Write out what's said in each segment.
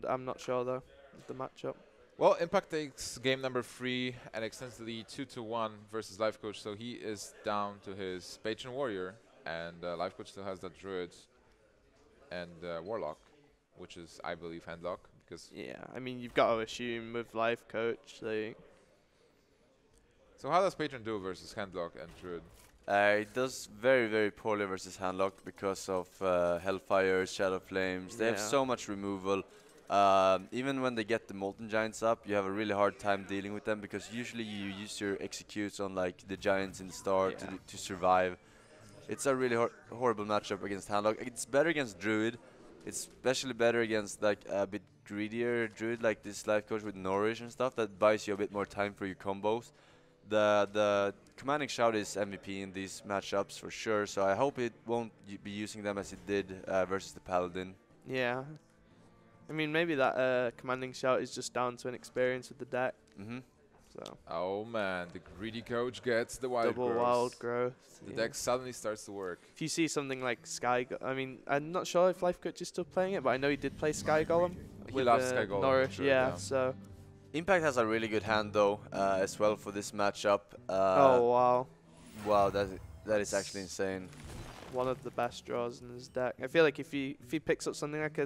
I'm not sure though of the matchup. Well, Impact takes game number 3 and extends the lead 2-1 versus Lifecoach. So he is down to his Patron Warrior, and Lifecoach still has that Druid and Warlock, which is, I believe, Handlock. Because Yeah, I mean you've got to assume with Lifecoach, like so how does Patron do versus Handlock and Druid? It does very, very poorly versus Handlock because of Hellfire, Shadow Flames. They have Yeah. so much removal. Even when they get the Molten Giants up, you have a really hard time dealing with them because usually you use your executes on like the Giants in the start Yeah. to survive. It's a really horrible matchup against Handlock. It's better against Druid. It's especially better against like a bit greedier Druid like this Lifecoach with Nourish and stuff that buys you a bit more time for your combos. The Commanding Shout is MVP in these matchups for sure, so I hope it won't be using them as it did versus the Paladin. yeah. I mean maybe that commanding shout is just down to an experience with the deck. Mm-hmm. So Oh man, the greedy coach gets the wild double growth. wild growth. The yeah. deck suddenly starts to work. If you see something like I mean, I'm not sure if Lifecoach is still playing it, but I know he did play Sky Golem. He with, loves Sky Golem, Norwich, sure, yeah, yeah. so. Impact has a really good hand though as well for this matchup. Oh, wow. Wow, that is actually insane. One of the best draws in his deck. I feel like if he picks up something like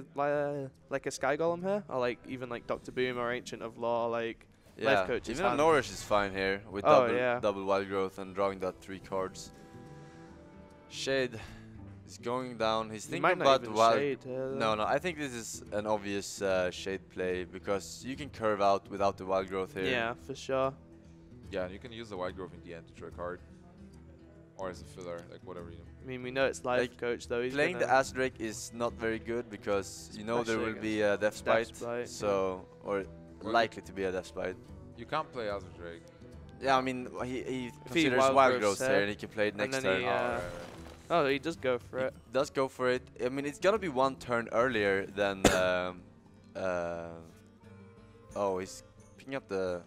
a Sky Golem here, or like even like Dr. Boom or Ancient of Law, like Yeah, Lifecoach's even a hand. Nourish is fine here with Oh, yeah. double wild growth and drawing that 3 cards. Shade is going down. He's He thinking might not about even wild. shade here, No, I think this is an obvious shade play because you can curve out without the wild growth here. Yeah, for sure. Yeah, and you can use the wild growth in the end to draw a card. Or as a filler, like whatever you I mean, we know it's Like, Lifecoach though. He's Playing the gonna Azdrake is not very good because you know there Especially will be a Death Spite, Spite, so or Well, likely to be a Death Spite. You can't play Azure Drake. Yeah, I mean he If he considers wild wild growths growth here, there and he can play it and next then turn. he, Oh, Yeah. right, right. Oh, he does go for He it. does go for it. I mean, it's gonna be one turn earlier than. Oh, he's picking up the.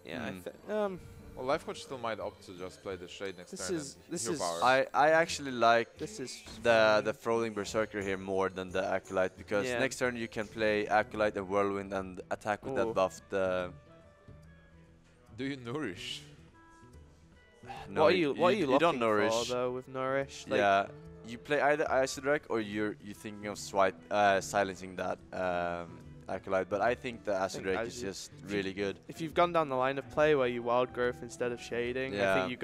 Yeah, Hmm. Well, Lifecoach still might opt to just play the Shade next This turn is- and this hero is- power. I actually like this is the Froling Berserker here more than the Acolyte because Yeah. next turn you can play Acolyte and Whirlwind and attack with Ooh. that buffed. Do you nourish? No, what are you don't looking nourish. for though with Nourish? Like, Yeah, you play either Isodrac or you're thinking of silencing that Acolyte, but I think the Isodrac is just really good. if you've gone down the line of play where you wild growth instead of shading, I Yeah. think you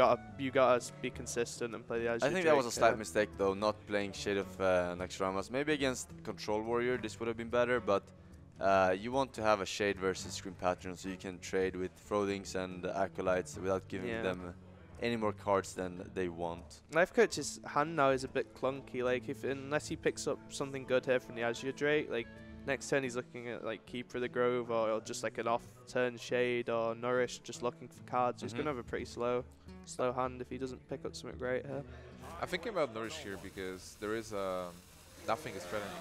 gotta be consistent and play the Azure I think that was a Drake, slight mistake though, not playing Shade of Naxxramas. Maybe against Control Warrior this would have been better, but you want to have a Shade versus Scream Patron so you can trade with Frolings and Acolytes without giving Yeah. them any more cards than they want. Lifecoach's hand now is a bit clunky. Like unless he picks up something good here from the Azure Drake, like next turn he's looking at like Keep for the Grove or just like an off-turn Shade or Nourish, just looking for cards. So he's gonna have a pretty slow hand if he doesn't pick up something great here. I'm thinking about Nourish here because there is nothing is threatening.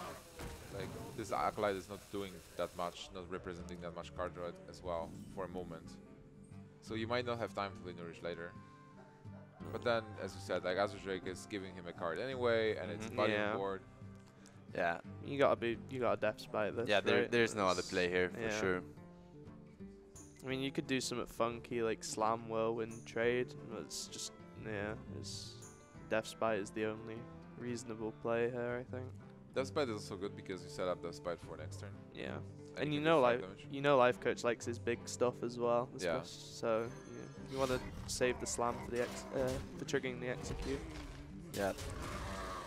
Like this Acolyte is not doing that much, not representing that much card draw as well for a moment. So you might not have time to play Nourish later. But then, as you said, like Azure Drake is giving him a card anyway, and it's body Yeah. on board. Yeah, You gotta Death Spite this. yeah. right? There's no other play here for Yeah. sure. I mean, you could do something funky like Slam Whirlwind trade, but it's just it's Death Spite is the only reasonable play here, I think. Death Spite is also good because you set up Death Spite for next turn. Yeah. And And you you can do know, 5 damage. Lifecoach likes his big stuff as well. Yeah. So you want to save the slam for the for triggering the execute. Yeah.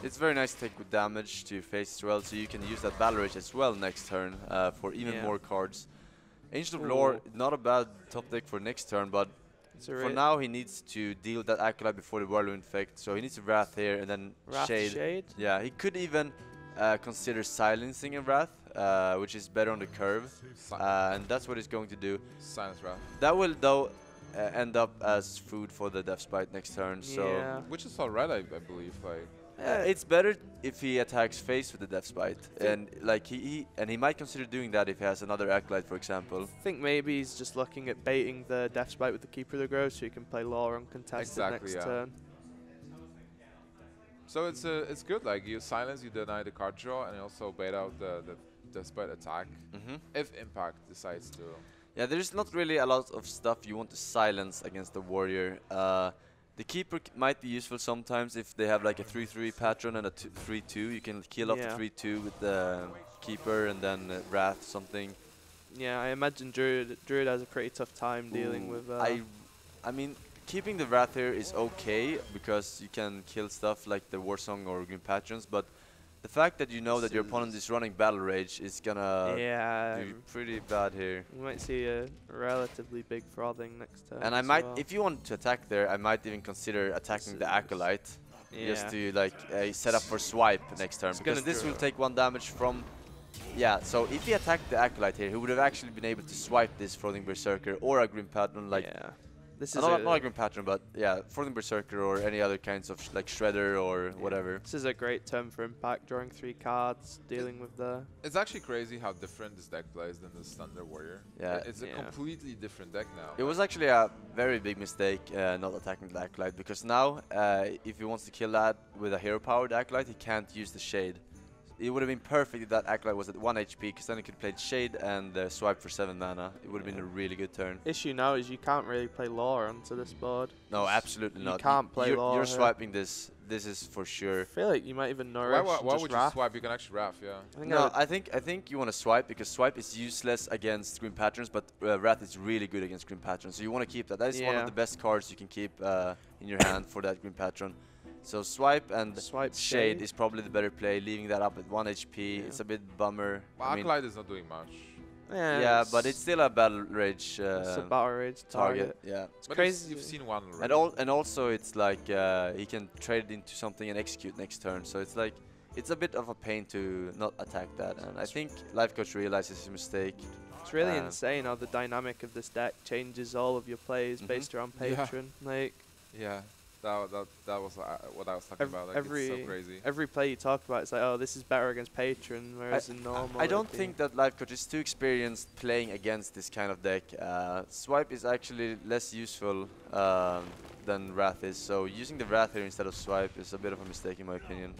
It's very nice to take with damage to your face as well, so you can use that Battle Rage as well next turn for even Yeah. more cards. Ancient of Lore, Ooh. not a bad top deck for next turn, but It's a for now he needs to deal that Acolyte before the Whirlwind effect, so he needs a Wrath here and then Wrath Shade. Yeah, he could even consider silencing a Wrath, which is better on the curve, and that's what he's going to do. Silence Wrath. That will though end up as food for the Death Spite next turn, so Yeah. Which is alright, I believe. Like it's better if he attacks face with the Death Spite, and like he might consider doing that if he has another Acolyte, for example. I think maybe he's just looking at baiting the Death Spite with the Keeper of the Grove so he can play Law uncontested Exactly, next yeah. turn. so, it's good. Like you silence, you deny the card draw, and you also bait out the despite attack, if Impact decides to. Yeah, there's not really a lot of stuff you want to silence against the warrior. The keeper might be useful sometimes if they have like a 3-3 patron and a 3-2. You can kill off the 3-2 with the keeper and then Wrath something. Yeah, I imagine Druid has a pretty tough time dealing with. I mean, keeping the Wrath here is okay because you can kill stuff like the Warsong or Green Patrons, but the fact that you know that your opponent is running Battle Rage is gonna do pretty bad here. You might see a relatively big frothing next turn. And I might, if you want to attack there, I might even consider attacking the Acolyte. Just to like set up for swipe next turn, because this will take 1 damage from. Yeah, so if he attacked the Acolyte here, he would have actually been able to swipe this Frothing Berserker or a Grim Patron, like. This is not a Grim Patron, but yeah, Frothing Berserker or any other kinds of like Shredder or whatever. This is a great turn for Impact, drawing 3 cards, dealing with the. It's actually crazy how different this deck plays than the Thunder Warrior. Yeah, it's a completely different deck now. It was actually a very big mistake not attacking the Acolyte, because now if he wants to kill that with a hero powered Acolyte, he can't use the Shade. It would have been perfect if that Acolyte was at 1 HP, because then he could play Shade and swipe for 7 mana. It would have been a really good turn. Issue now is you can't really play Lore onto this board. No, absolutely not. You can't play Lore. You're swiping this. This is for sure. I feel like you might even Nourish. Why would you swipe? You can actually Wrath, yeah. I think you want to swipe, because swipe is useless against Green Patrons, but Wrath is really good against Green Patrons. So you want to keep that. That is one of the best cards you can keep in your hand for that Green Patron. So swipe and Shade is probably the better play, leaving that up at 1 HP. It's a bit bummer. Well, Acolyte is not doing much. Yeah, but it's still a Battle Rage it's a Battle Rage target. Yeah. It's crazy. You've seen one already. And also it's like he can trade it into something and execute next turn. So it's like, it's a bit of a pain to not attack that. And I think Lifecoach realizes his mistake. It's really insane how the dynamic of this deck changes all of your plays based around Patron. Yeah. That was what I was talking about. Like, it's so crazy. Every play you talk about, it's like, oh, this is better against Patron, whereas in normal. I don't think that Lifecoach is too experienced playing against this kind of deck. Swipe is actually less useful than Wrath is, so using the Wrath here instead of Swipe is a bit of a mistake in my opinion.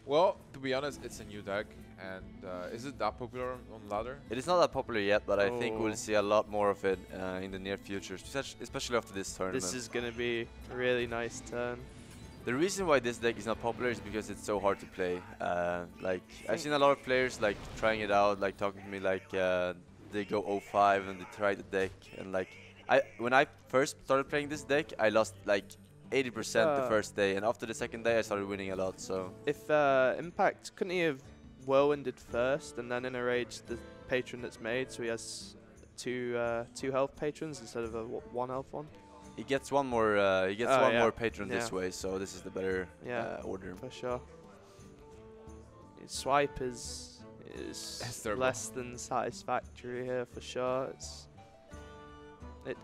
Well, to be honest, it's a new deck, and is it that popular on ladder? It is not that popular yet, but I think we'll see a lot more of it in the near future, especially after this tournament. This is going to be a really nice turn. The reason why this deck is not popular is because it's so hard to play. Like, I've seen a lot of players like trying it out, like talking to me like they go 0-5 and they try the deck, and like when I first started playing this deck, I lost like 80% the first day, and after the second day I started winning a lot. So if Impact, couldn't he have Whirlwinded first and then in a rage the patron that's made, so he has two health patrons instead of a 1 health one? He gets one more. He gets one more patron this way, so this is the better order for sure. His swipe is less than satisfactory here for sure.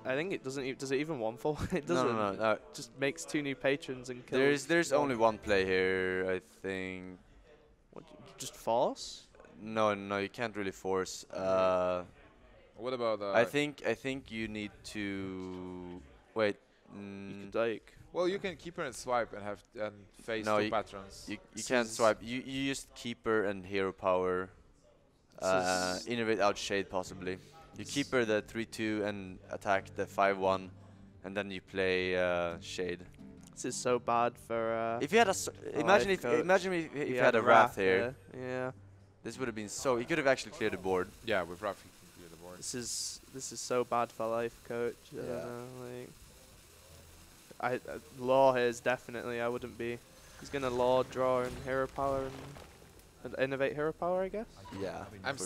I think it doesn't. Does it even one fall? It doesn't. No. It just makes 2 new patrons and kills. There's only one play here, I think. What, just force? No, you can't really force. What about? I think you need to wait. You could like. Well, you can keeper and swipe and face 2 patrons. You can't swipe. You used keeper and hero power. Innovate out Shade possibly. You keeper the 3-2 and attack the 5-1, and then you play Shade. This is so bad for. If you had imagine if you had a Wrath here. Yeah. This would have been so. You could have actually cleared the board. Yeah, with Wrath you can clear the board. This is so bad for Lifecoach. I don't know, like. Law here is definitely. I wouldn't be. He's gonna Law, draw, and hero power and innovate hero power, I guess. Yeah. I'm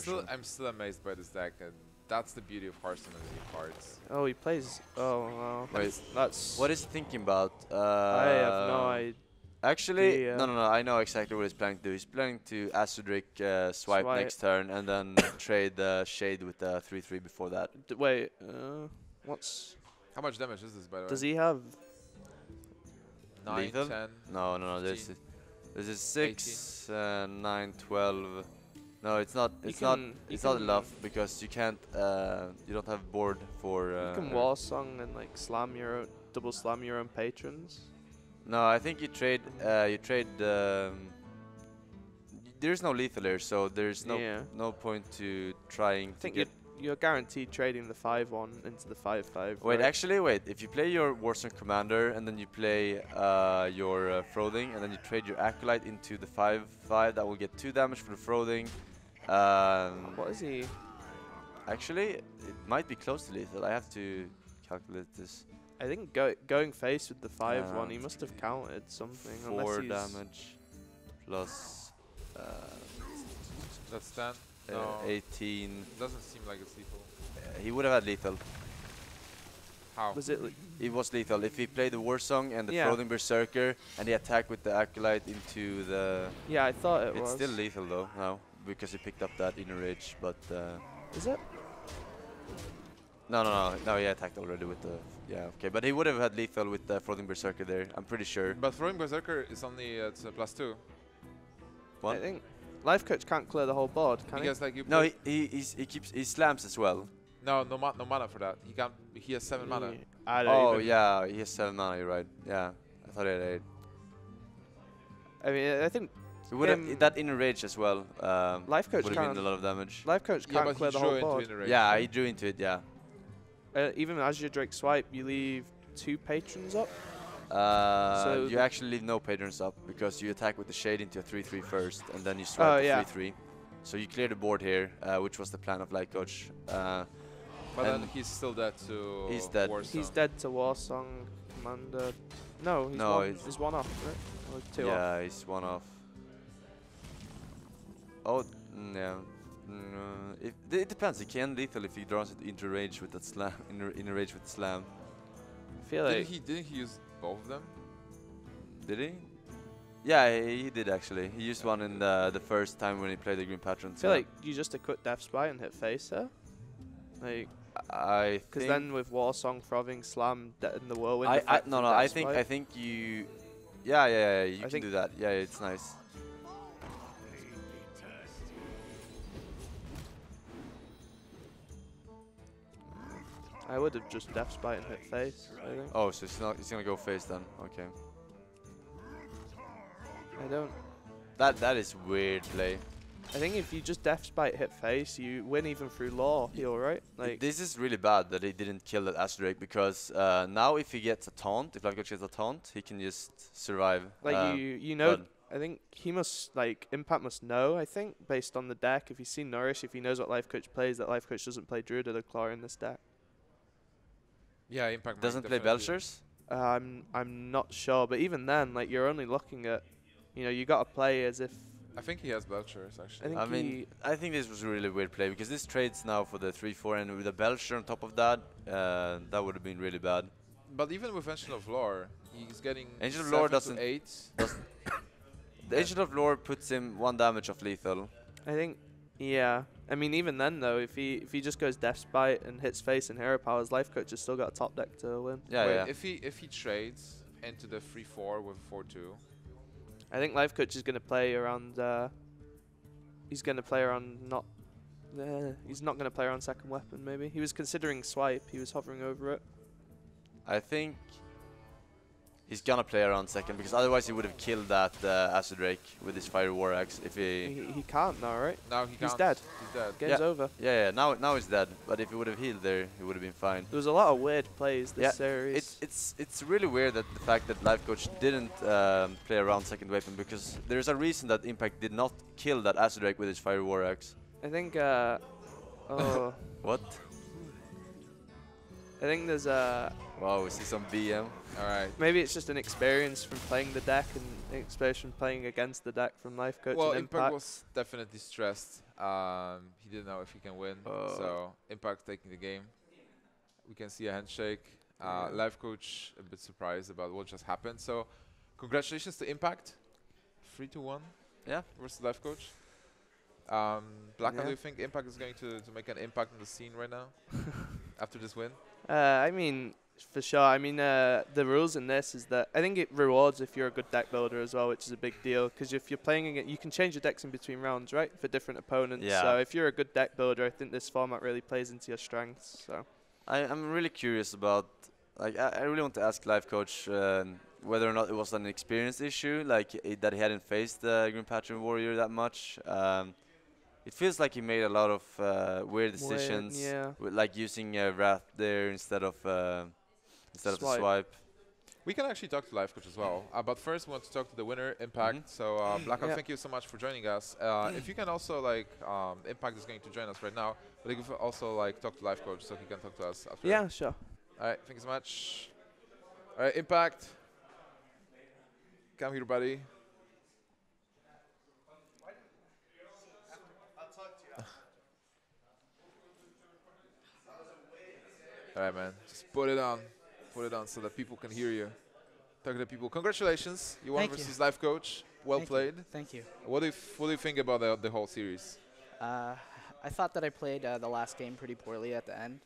still amazed by this deck, and that's the beauty of Hearthstone and new cards. Oh, he plays. Oh, wow. Wait, that's. What is he thinking about? I have no idea. Actually, no. I know exactly what he's planning to do. He's planning to Asudric swipe next turn and then trade Shade with the 3-3 before that. Wait, what's. How much damage is this, by the way? Does he have 9, lethal? 10? No. This is 6, 9, 12. No, it's not. It's not enough because you can't. You don't have board for. You can Warsong and like double slam your own patrons. No, I think you trade. there's no lethal here, so there's Yeah. no point to trying I to think get. you're guaranteed trading the 5-1 into the 5-5. Wait, right? actually, wait. If you play your Warzone Commander and then you play your Frothing and then you trade your Acolyte into the 5-5, that will get 2 damage for the Frothing. What is he? Actually, it might be close to lethal. I have to calculate this. I think going face with the 5-1, he must have counted something. 4 unless he's damage plus That's 10. No, 18. doesn't seem like it's lethal. He would have had lethal. How? Was it? It was lethal. If he played the Warsong and the Yeah. Floating Berserker and he attacked with the Acolyte into the... Yeah, I thought it It's was. still lethal though now because he picked up that inner rage, but... Is it? No, he attacked already with the... Yeah, okay, but he would have had lethal with the Floating Berserker there, I'm pretty sure. But throwing Berserker is only at +2. What? I think Lifecoach can't clear the whole board, can Because like you No, play- he slams as well. no mana for that. He has 7 mana. I don't Oh even. yeah, he has 7 mana, you're right. Yeah, I thought he had 8. I mean, I think He would Him- have that inner rage as well. Lifecoach would have can't. been a lot of damage. Lifecoach Yeah, can't but clear he the drew whole into board. inner range. Yeah, he drew into it. Yeah. Even as your Drake swipe, you leave 2 patrons up. So You actually leave no patrons up because you attack with the shade into a 3/3 first, and then you swipe Oh, the yeah. 3/3. So you clear the board here, which was the plan of Lifecoach. But then And he's still dead to he's dead. Warsong. He's dead to Warsong Commander. No, No, he's one off, right? Or 2 off. Yeah, he's 1 off. Oh, yeah. It depends. He can lethal if he draws it into rage with that slam. In rage with the slam. I feel like Didn't he use both of them? Did he? Yeah, he did actually. He used one in the first time when he played the Green Patron. I feel like you just equip Death Spy and hit face there. Like, I because think then with Warsong, Frothing, Slam, in the Whirlwind. I effect no from no I Death think Spy. you yeah you can think- do that. Yeah, it's nice. I would have just Death Spy and hit face, I think. Oh, so he's gonna go face then. Okay. I don't. That is weird play. I think if you just Death Spite hit face, you win even through law heal, right? Like, This is really bad that he didn't kill that Asterake because now if he gets a taunt, if Lifecoach gets a taunt, he can just survive. like you know, but- I think he must, like, Impact must know, I think, based on the deck. If he's seen Nourish, if he knows what Lifecoach plays, that Lifecoach doesn't play Druid or the Claw in this deck. Yeah, Impact might Doesn't play definitely- Belchers? I'm not sure, but even then, like, you're only looking at, you got to play as if. I think he has Belchers actually. think I mean, he- I think this was a really weird play because this trades now for the 3/4 and with a Belcher on top of that, that would have been really bad. But even with Ancient of Lore, he's getting Ancient of Lore 7 to doesn't- 8. The Ancient of Lore puts him 1 damage of lethal. I think, yeah. I mean, even then though, if he just goes Death Spite and hits face and Hero Powers, Lifecoach has still got a top deck to win. Yeah, Wait, yeah. if he trades into the 3/4 with 4/2, I think Lifecoach is going to play around. He's going to play around not. He's not going to play around second weapon. Maybe he was considering swipe. He was hovering over it. I think he's gonna play around second because otherwise he would have killed that Acid Drake with his Fire War Axe if he... He can't now, right? now he He's can't. dead. He's dead. Game's over. Yeah, now he's dead. But if he would have healed there, he would have been fine. There was a lot of weird plays this Yeah, series. It's really weird that the fact that Lifecoach didn't play around second weapon because there's a reason that Impact did not kill that Acid Drake with his Fire War Axe. I think. Oh, What? I think there's a. Wow, we see some BM. Alright. Maybe it's just an experience from playing the deck and an experience from playing against the deck from Lifecoach Well, and Impact Impact. was definitely stressed. He didn't know if he can win. So Impact taking the game. We can see a handshake. Lifecoach a bit surprised about what just happened. So congratulations to Impact. 3-1. Yeah. Versus Lifecoach. Black, how do you think Impact is going to make an impact on the scene right now after this win? I mean, for sure. I mean, the rules in this is that I think it rewards if you're a good deck builder as well, which is a big deal. Because if you're playing it, you can change your decks in between rounds, right, for different opponents. Yeah. So if you're a good deck builder, I think this format really plays into your strengths. So I'm really curious about, like, I really want to ask Lifecoach whether or not it was an experience issue, like that he hadn't faced Green Patron Warrior that much. It feels like he made a lot of weird decisions, yeah. with, like using Wrath there instead of the swipe. We can actually talk to Lifecoach as well. But first, we want to talk to the winner, Impact. So, Blackout, Yeah. thank you so much for joining us. If you can also, like, Impact is going to join us right now, but you can also, like, talk to Lifecoach so he can talk to us after. Yeah, sure. All right, thank you so much. All right, Impact. Come here, buddy. All right, man. Just put it on. Put it on so that people can hear you. Talk to the people. Congratulations. You won versus Lifecoach. Well played. Thank you. What do you think about the whole series? I thought that I played the last game pretty poorly at the end.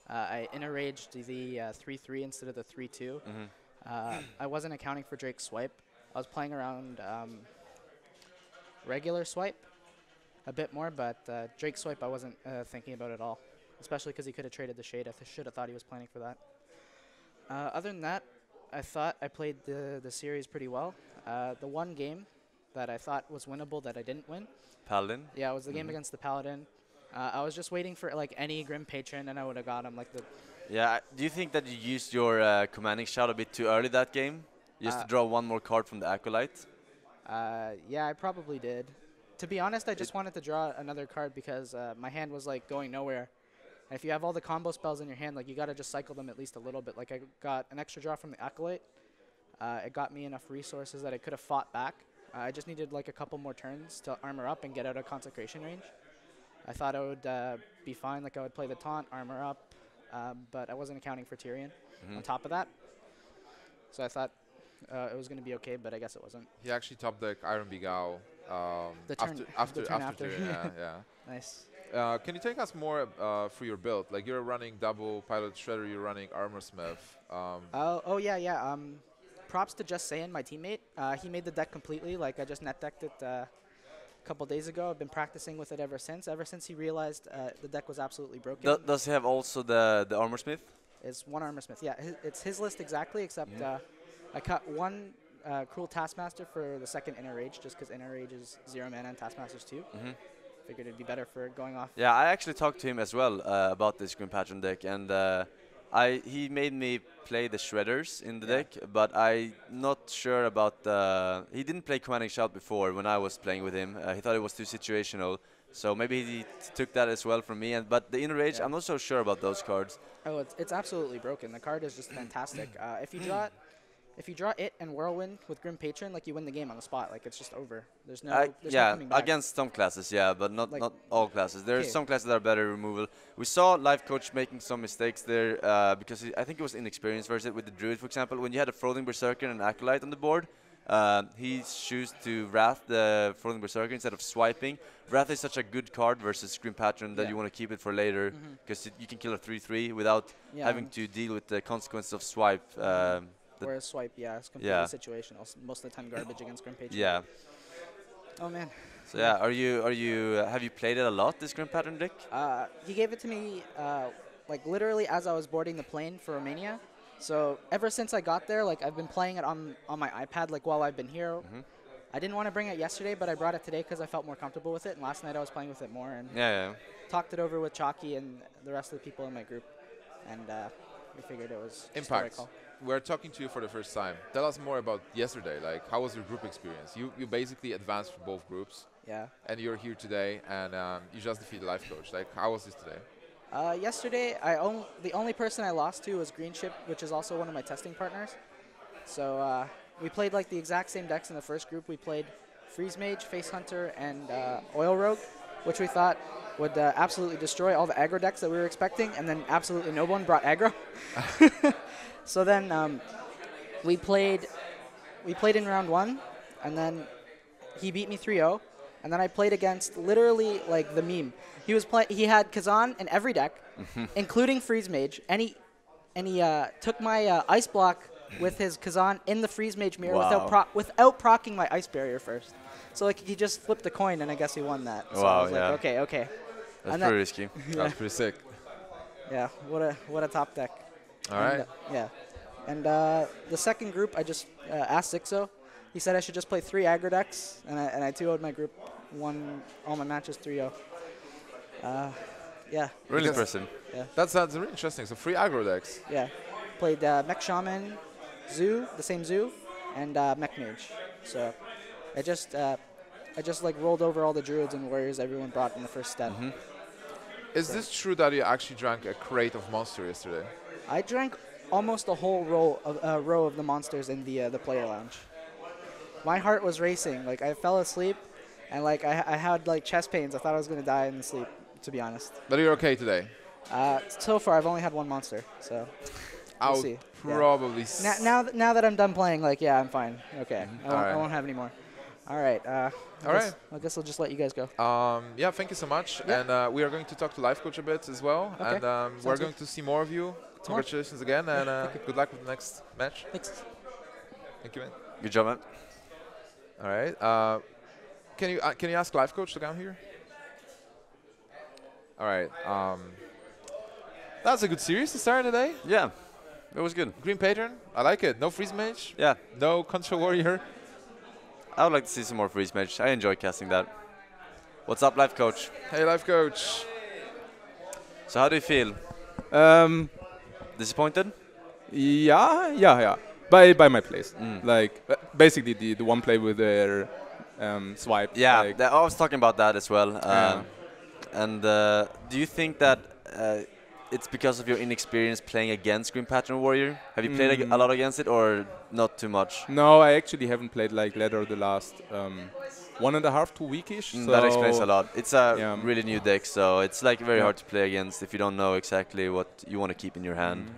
I interraged the 3-3 instead of the 3-2. I wasn't accounting for Drake's swipe. I was playing around regular swipe a bit more, but Drake's swipe I wasn't thinking about at all, especially because he could have traded the shade. I should have thought he was planning for that. Other than that, I thought I played the series pretty well. The one game that I thought was winnable that I didn't win. Paladin? Yeah, it was the game against the Paladin. I was just waiting for like any Grim Patron and I would have got him. Yeah, do you think that you used your commanding shout a bit too early that game? Just to draw one more card from the Acolyte? Yeah, I probably did. To be honest, I just wanted to draw another card because my hand was like going nowhere. And if you have all the combo spells in your hand, like you got to just cycle them at least a little bit. Like I got an extra draw from the Acolyte. It got me enough resources that I could have fought back. I just needed like a couple more turns to armor up and get out of consecration range. I thought I would be fine, like I would play the taunt, armor up, but I wasn't accounting for Tyrion on top of that. So I thought it was going to be okay, but I guess it wasn't. He actually top deck Iron Begal the turn after after. Tyrion, yeah. Nice. Can you take us more through your build? Like you're running double Pilot Shredder, you're running Armor Smith. Oh yeah. Props to Just Sayin, my teammate. He made the deck completely. Like I just net decked it a couple days ago. I've been practicing with it ever since. Ever since he realized the deck was absolutely broken. Does he have also the Armor Smith? It's one Armor Smith. Yeah, it's his list exactly, except I cut one Cruel Taskmaster for the second Inner Rage, just because Inner Rage is 0 mana and Taskmaster's 2. Figured it'd be better for going off. Yeah, I actually talked to him as well about this Grim Patron deck, and he made me play the Shredders in the deck, but I'm not sure about he didn't play Commanding Shout before when I was playing with him. He thought it was too situational, so maybe he took that as well from me. But the Inner Rage, I'm not so sure about those cards. Oh, it's absolutely broken. The card is just fantastic. If you draw it and Whirlwind with Grim Patron, like you win the game on the spot. Like it's just over. There's no coming back. Against some classes, yeah, but not all classes. There are Okay. some classes that are better removal. We saw Lifecoach making some mistakes there because I think it was inexperienced versus it with the Druid, for example. When you had a Frothing Berserker and an Acolyte on the board, he chose to Wrath the Frothing Berserker instead of swiping. Wrath is such a good card versus Grim Patron that you want to keep it for later because you can kill a 3/3 without having to deal with the consequences of swipe. Whereas swipe, it's completely situational. Most of the time, garbage against Grim Patron. Yeah. Oh man. So have you played it a lot, this Grim Patron deck? He gave it to me like literally as I was boarding the plane for Romania. So ever since I got there, like I've been playing it on my iPad like while I've been here. I didn't want to bring it yesterday, but I brought it today because I felt more comfortable with it. And last night I was playing with it more and talked it over with Chalky and the rest of the people in my group, and we figured it was just the right Impact. call. We're talking to you for the first time. Tell us more about yesterday. Like, how was your group experience? You basically advanced for both groups. Yeah. And you're here today, and you just defeated Lifecoach. Like, how was this today? Yesterday, the only person I lost to was Greenship, which is also one of my testing partners. So we played like the exact same decks in the first group. We played Freeze Mage, Face Hunter, and Oil Rogue, which we thought would absolutely destroy all the aggro decks that we were expecting, and then absolutely no one brought aggro. So then we played in round 1, and then he beat me 3-0, and then I played against literally like the meme. He had Kazan in every deck, including Freeze Mage, and he took my Ice Block with his Kazan in the Freeze Mage mirror without proccing my Ice Barrier first. So like he just flipped the coin, and I guess he won that. So I was like, okay. That's pretty risky. That's pretty sick. Yeah, what a top deck. All right. Yeah. And the second group, I just asked Zixo. He said I should just play 3 aggro decks, and I 2-0'd my group, won all my matches 3-0. Yeah. Really impressive. Yeah. That's really interesting. So 3 aggro decks. Yeah. Played Mech Shaman, Zoo, the same Zoo, and Mech Mage. So I just like rolled over all the druids and warriors everyone brought in the first step. Is this true that you actually drank a crate of Monster yesterday? I drank almost a whole row of the monsters in the player lounge. My heart was racing. Like I fell asleep, and like I had like chest pains. I thought I was gonna die in the sleep, to be honest. But you're okay today? So far, I've only had 1 monster, so we'll see. Probably. Now that I'm done playing, like yeah, I'm fine. Okay, I Alright. won't have any more. All right. I guess I'll just let you guys go. Yeah, thank you so much. Yeah. And we are going to talk to Lifecoach a bit as well. Okay. And we're going to see more of you. Congratulations again, and good luck with the next match. Thanks. Thank you, man. Good job, man. All right. Can you ask Lifecoach to come here? All right. That's a good series to start today. Yeah, it was good. Green Patron, I like it. No freeze mage. Yeah, No control warrior. I would like to see some more freeze match. I enjoy casting that. What's up, Lifecoach? Hey, Lifecoach. So how do you feel? Disappointed? Yeah. By my place, like basically the one play with their swipe. Yeah, like I was talking about that as well. And do you think that it's because of your inexperience playing against Green Pattern Warrior? Have you played a lot against it, or not too much? No, I actually haven't played like Ladder the last 1.5 to weekish. So That explains a lot. It's a Yeah. really new deck, so it's like very Yeah. hard to play against if you don't know exactly what you want to keep in your hand.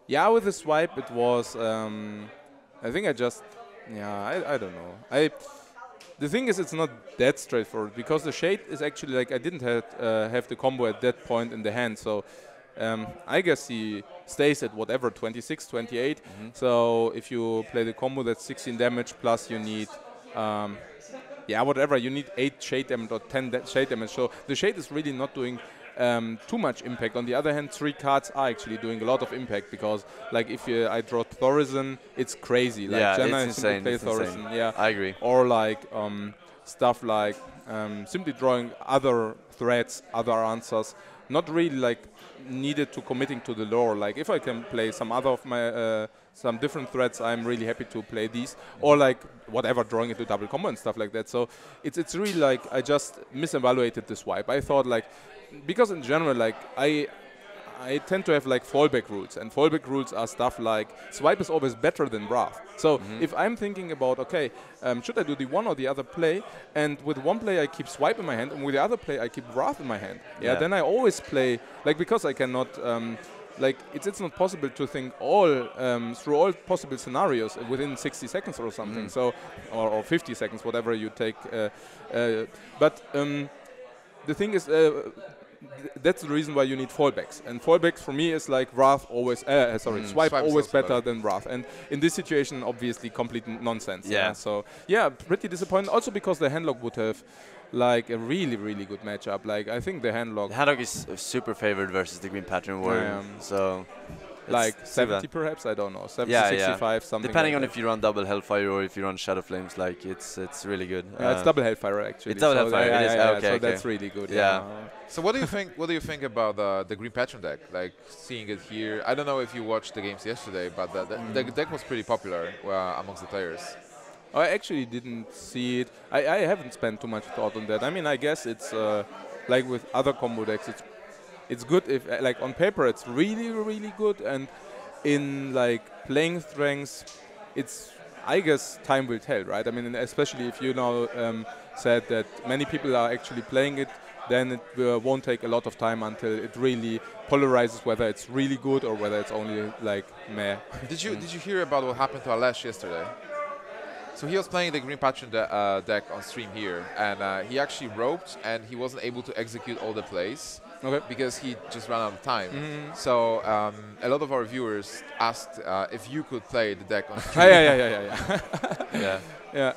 Yeah, with the swipe it was. I think I just. Yeah, I don't know. The thing is, it's not that straightforward because the shade is actually like I didn't have the combo at that point in the hand, so I guess he stays at whatever 26, 28. So if you play the combo, that's 16 damage plus you need. Whatever you need 8 shade damage or 10 shade damage. So the shade is really not doing too much impact. On the other hand, 3 cards are actually doing a lot of impact because, like, if I draw Thorizon, it's crazy. Like, Yeah, Jenna it's simply insane. play It's Thorizon. insane. Yeah, I agree. or like stuff like simply drawing other threats, other answers, not really like needed to committing to the lore. Like if I can play some other of my some different threats, I'm really happy to play these, or like whatever, drawing into double combo and stuff like that. So it's really like I just misevaluated the swipe. I thought like, because in general like I tend to have like fallback rules, and fallback rules are stuff like swipe is always better than wrath. So if I'm thinking about, okay, should I do the one or the other play, and with one play I keep swipe in my hand, and with the other play I keep wrath in my hand, then I always play, like, because I cannot, like, it's not possible to think all through all possible scenarios within 60 seconds or something, so, or 50 seconds, whatever you take, but the thing is, that's the reason why you need fallbacks. And fallbacks for me is like wrath always, swipe always better than wrath. And in this situation, obviously, complete nonsense. Yeah. So yeah, pretty disappointing. Also because the handlock would have like a really, really good matchup. Like I think the handlock, The Haddock is super favored versus the Green Pattern Warrior. So like it's 70 perhaps, I don't know, 70, Yeah, 65, something. depending like on that. if you run double Hellfire or if you run Shadow Flames, like it's really good. Yeah, it's double Hellfire actually. It's double so Hellfire, Yeah, it is. yeah, Okay, so okay. that's really good. Yeah. So what do you think? What do you think about the Green Patron deck? Like seeing it here. I don't know if you watched the games yesterday, but the deck was pretty popular amongst the players. I actually didn't see it. I haven't spent too much thought on that. I mean, I guess it's like with other combo decks, it's good if like on paper it's really, really good, and in like playing strengths, it's, I guess, time will tell, right? I mean, especially if you now said that many people are actually playing it, then it won't take a lot of time until it really polarizes whether it's really good or whether it's only like meh. Did you hear about what happened to Alesh yesterday? So he was playing the Green Patron deck on stream here, and he actually roped, and he wasn't able to execute all the plays because he just ran out of time. So a lot of our viewers asked if you could play the deck on stream. Yeah. Yeah. Yeah.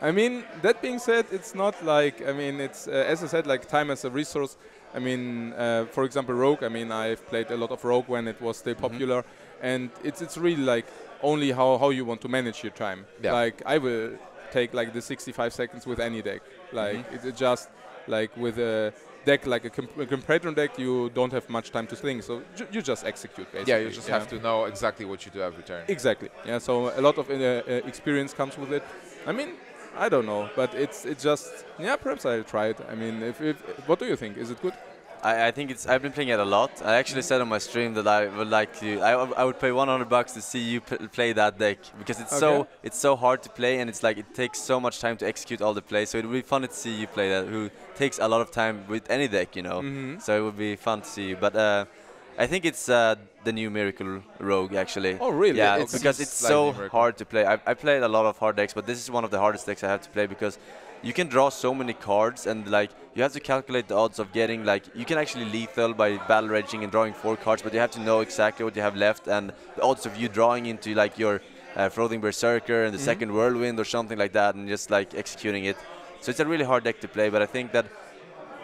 I mean, that being said, it's not like, I mean, it's, as I said, like time as a resource. I mean, for example, Rogue, I mean, I've played a lot of Rogue when it was still popular, and it's really like only how you want to manage your time. Yeah. Like, I will take like the 65 seconds with any deck. Like, it's just like with a deck like a Patron deck, you don't have much time to think, so you just execute basically. Yeah, you just have to know exactly what you do every turn. Exactly. Yeah. So a lot of experience comes with it. I mean, I don't know, but it's just, yeah, perhaps I'll try it. I mean, if what do you think? Is it good? I think it's. I've been playing it a lot. I actually said on my stream that I would like to. I would pay $100 to see you play that deck, because it's so hard to play, and it's like it takes so much time to execute all the plays. So it would be fun to see you play that. Who takes a lot of time with any deck, you know. So it would be fun to see you. But I think it's the new Miracle Rogue actually. Oh really? Yeah, It because seems it's like so New Miracle. hard to play. I played a lot of hard decks, but this is one of the hardest decks I have to play, because you can draw so many cards, and like you have to calculate the odds of getting, like, you can actually lethal by battle raging and drawing 4 cards, but you have to know exactly what you have left, and the odds of you drawing into like your Floating Berserker and the second Whirlwind or something like that, and just like executing it. So it's a really hard deck to play, but I think that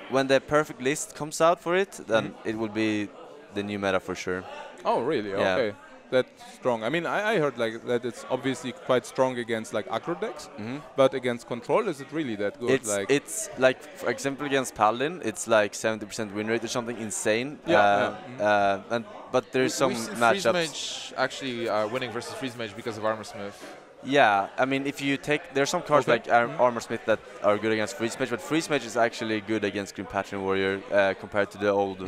when the perfect list comes out for it, then it will be the new meta for sure. Oh really? Yeah. Okay. That's strong. I mean, I heard like that it's obviously quite strong against like aggro decks, but against control, is it really that good? It's like, for example, against Paladin, it's like 70% win rate or something insane. But there's some We've seen matchups. Freeze Mage actually winning versus Freeze Mage because of Armor Smith. Yeah, I mean, if you take, there's some cards like Armor Smith that are good against Freeze Mage, but Freeze Mage is actually good against Green Patron Warrior compared to the old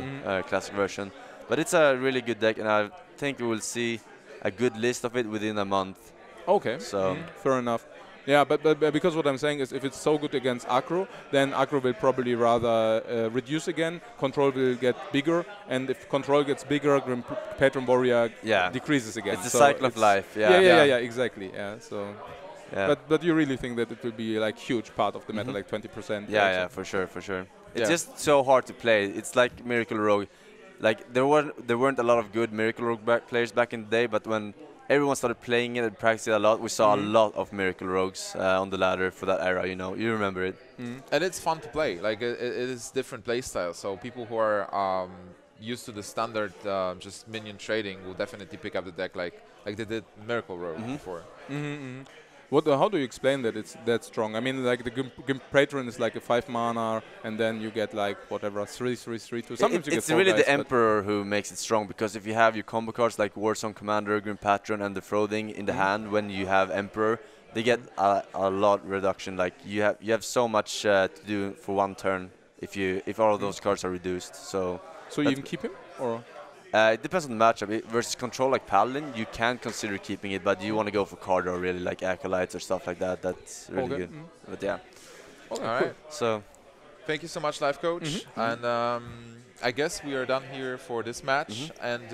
classic version. But it's a really good deck, and I think we will see a good list of it within a month. Okay, So fair enough. Yeah, but because what I'm saying is, if it's so good against aggro, then aggro will probably rather reduce again. Control will get bigger, and if control gets bigger, Grim Patron Warrior decreases again. it's the So cycle of life. Yeah, exactly. Yeah, so. Yeah. But you really think that it will be like huge part of the meta, like 20%? Yeah, for sure. It's just so hard to play. It's like Miracle Rogue. Like there weren't a lot of good Miracle Rogue players back in the day, but when everyone started playing it and practicing it a lot, we saw a lot of Miracle Rogues on the ladder for that era. You know, you remember it. And it's fun to play. Like it is different play styles. So people who are used to the standard just minion trading will definitely pick up the deck like they did Miracle Rogue before. How do you explain that it's that strong? I mean, like the Gimp Patron is like a 5 mana, and then you get like whatever 3/3/3/2. Sometimes you It's get really guys, the Emperor who makes it strong, because if you have your combo cards like Warsong Commander, Grim Patron, and the Froding in the hand, when you have Emperor, they get a lot reduction. Like you have so much to do for one turn if all of those cards are reduced. So you even keep him, or? it depends on the matchup. Versus control like Paladin, you can consider keeping it, but you want to go for card or really like Acolytes or stuff like that. That's really good. But yeah. Okay, all right. So thank you so much, Lifecoach. And I guess we are done here for this match. And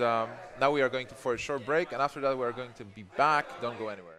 now we are going for a short break. And after that, we are going to be back. Don't go anywhere.